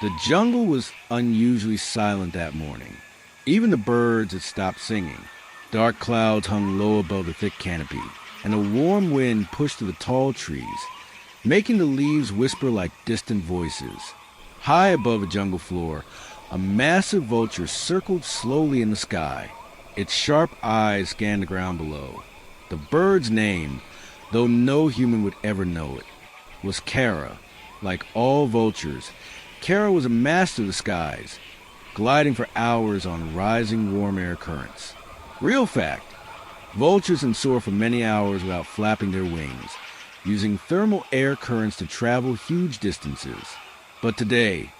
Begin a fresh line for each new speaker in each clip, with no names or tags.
The jungle was unusually silent that morning. Even the birds had stopped singing. Dark clouds hung low above the thick canopy, and a warm wind pushed through the tall trees, making the leaves whisper like distant voices. High above the jungle floor, a massive vulture circled slowly in the sky. Its sharp eyes scanned the ground below. The bird's name, though no human would ever know it, was Kara. Like all vultures, Kara was a master of the skies, gliding for hours on rising warm air currents. Real fact, vultures can soar for many hours without flapping their wings, using thermal air currents to travel huge distances. But today,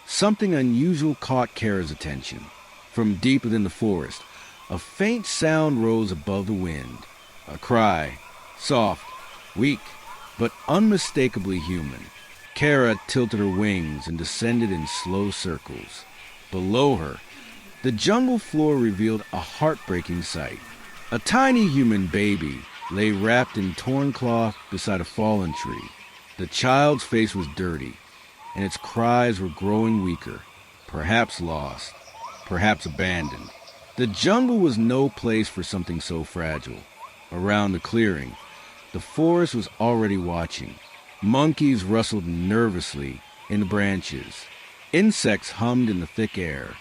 something unusual caught Kara's attention. From deep within the forest, a faint sound rose above the wind. A cry, soft, weak, but unmistakably human. Kara tilted her wings and descended in slow circles. Below her, the jungle floor revealed a heartbreaking sight. A tiny human baby lay wrapped in torn cloth beside a fallen tree. The child's face was dirty, and its cries were growing weaker, perhaps lost, perhaps abandoned. The jungle was no place for something so fragile. Around the clearing, the forest was already watching. Monkeys rustled nervously in the branches. Insects hummed in the thick air.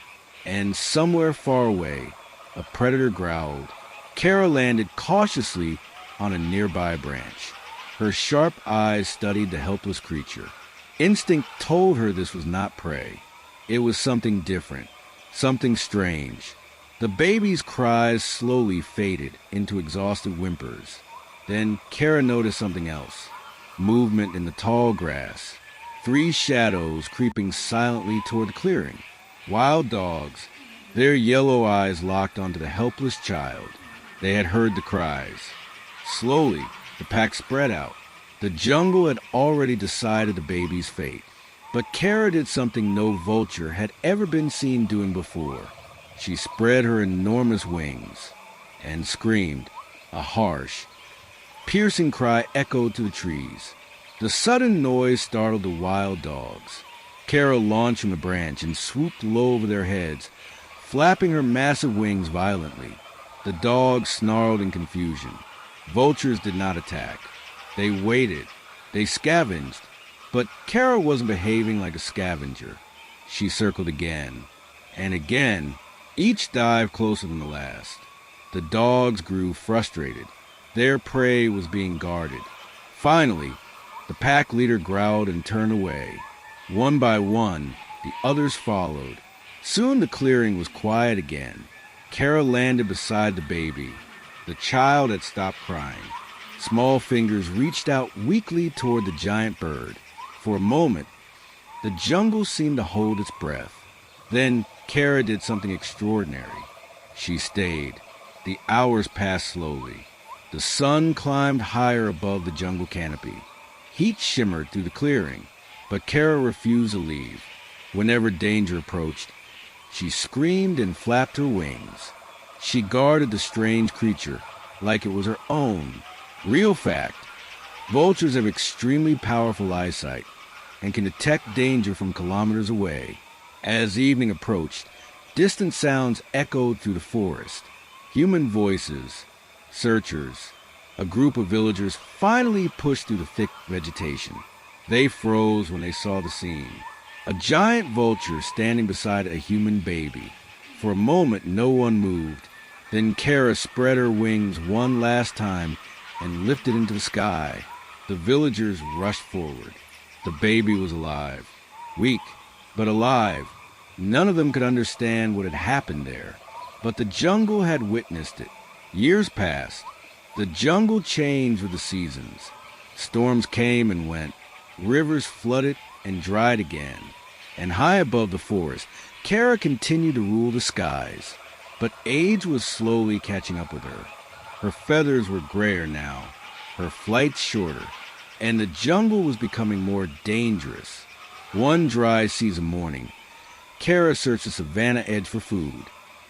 And somewhere far away, a predator growled. Kara landed cautiously on a nearby branch. Her sharp eyes studied the helpless creature. Instinct told her this was not prey. It was something different, something strange. The baby's cries slowly faded into exhausted whimpers. Then Kara noticed something else. Movement in the tall grass. 3 shadows creeping silently toward the clearing. Wild dogs, their yellow eyes locked onto the helpless child. They had heard the cries. Slowly, the pack spread out. The jungle had already decided the baby's fate. But Kara did something no vulture had ever been seen doing before. She spread her enormous wings and screamed. A harsh, piercing cry echoed through the trees. The sudden noise startled the wild dogs. Kara launched from the branch and swooped low over their heads, flapping her massive wings violently. The dogs snarled in confusion. Vultures did not attack. They waited. They scavenged. But Kara wasn't behaving like a scavenger. She circled again and again, each dive closer than the last. The dogs grew frustrated. Their prey was being guarded. Finally, the pack leader growled and turned away. One by one, the others followed. Soon the clearing was quiet again. Kara landed beside the baby. The child had stopped crying. Small fingers reached out weakly toward the giant bird. For a moment, the jungle seemed to hold its breath. Then Kara did something extraordinary. She stayed. The hours passed slowly. The sun climbed higher above the jungle canopy. Heat shimmered through the clearing, but Kara refused to leave. Whenever danger approached, she screamed and flapped her wings. She guarded the strange creature like it was her own. Real fact, vultures have extremely powerful eyesight and can detect danger from kilometers away. As evening approached, distant sounds echoed through the forest. Human voices, searchers, a group of villagers finally pushed through the thick vegetation. They froze when they saw the scene. A giant vulture standing beside a human baby. For a moment, no one moved. Then Kara spread her wings one last time and lifted into the sky. The villagers rushed forward. The baby was alive. Weak, but alive. None of them could understand what had happened there. But the jungle had witnessed it. Years passed. The jungle changed with the seasons. Storms came and went. Rivers flooded and dried again. And high above the forest, Kara continued to rule the skies. But age was slowly catching up with her. Her feathers were grayer now, her flight shorter, and the jungle was becoming more dangerous. One dry season morning, Kara searched the savannah edge for food.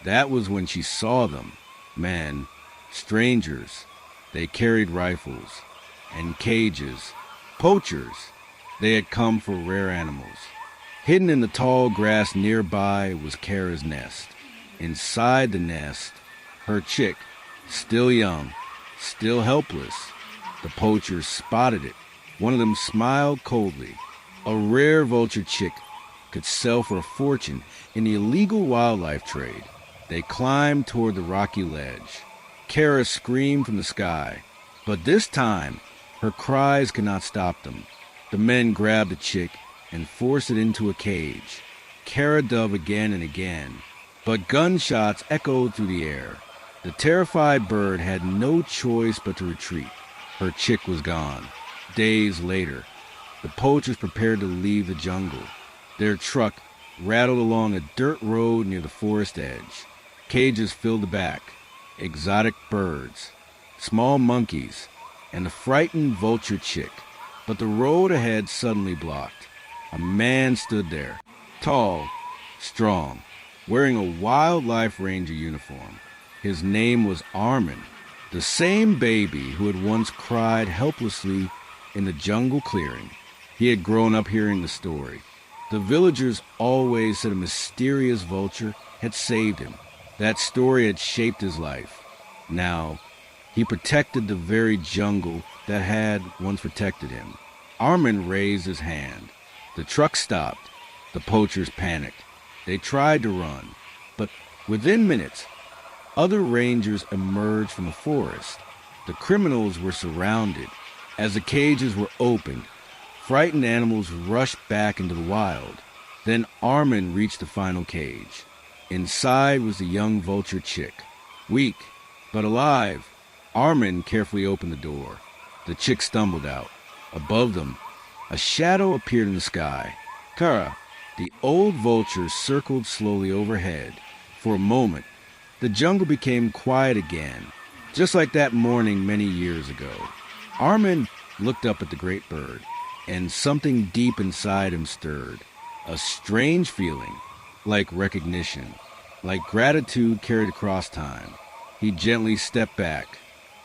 That was when she saw them. Men, strangers. They carried rifles and cages. Poachers. They had come for rare animals. Hidden in the tall grass nearby was Kara's nest. Inside the nest, her chick, still young, still helpless. The poachers spotted it. One of them smiled coldly. A rare vulture chick could sell for a fortune in the illegal wildlife trade. They climbed toward the rocky ledge. Kara screamed from the sky, but this time her cries could not stop them. The men grabbed the chick and forced it into a cage. Kara dove again and again, but gunshots echoed through the air. The terrified bird had no choice but to retreat. Her chick was gone. Days later, the poachers prepared to leave the jungle. Their truck rattled along a dirt road near the forest edge. Cages filled the back. Exotic birds, small monkeys, and a frightened vulture chick. But the road ahead suddenly blocked. A man stood there, tall, strong, wearing a wildlife ranger uniform. His name was Armin, the same baby who had once cried helplessly in the jungle clearing. He had grown up hearing the story. The villagers always said a mysterious vulture had saved him. That story had shaped his life. Now, he protected the very jungle that had once protected him. Armin raised his hand. The truck stopped. The poachers panicked. They tried to run, but within minutes, other rangers emerged from the forest. The criminals were surrounded. As the cages were opened, frightened animals rushed back into the wild. Then Armin reached the final cage. Inside was the young vulture chick. Weak, but alive. Armin carefully opened the door. The chick stumbled out. Above them, a shadow appeared in the sky. Kara, the old vulture, circled slowly overhead. For a moment, the jungle became quiet again, just like that morning many years ago. Armin looked up at the great bird, and something deep inside him stirred. A strange feeling, like recognition, like gratitude carried across time. He gently stepped back.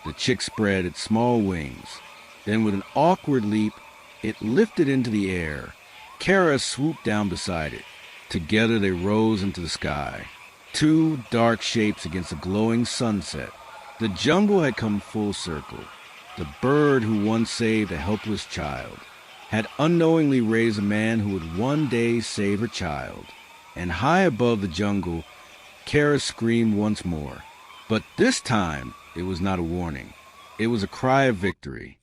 The chick spread its small wings. Then with an awkward leap, it lifted into the air. Kara swooped down beside it. Together they rose into the sky. Two dark shapes against a glowing sunset. The jungle had come full circle. The bird who once saved a helpless child had unknowingly raised a man who would one day save her child. And high above the jungle, Kara screamed once more. But this time, it was not a warning. It was a cry of victory.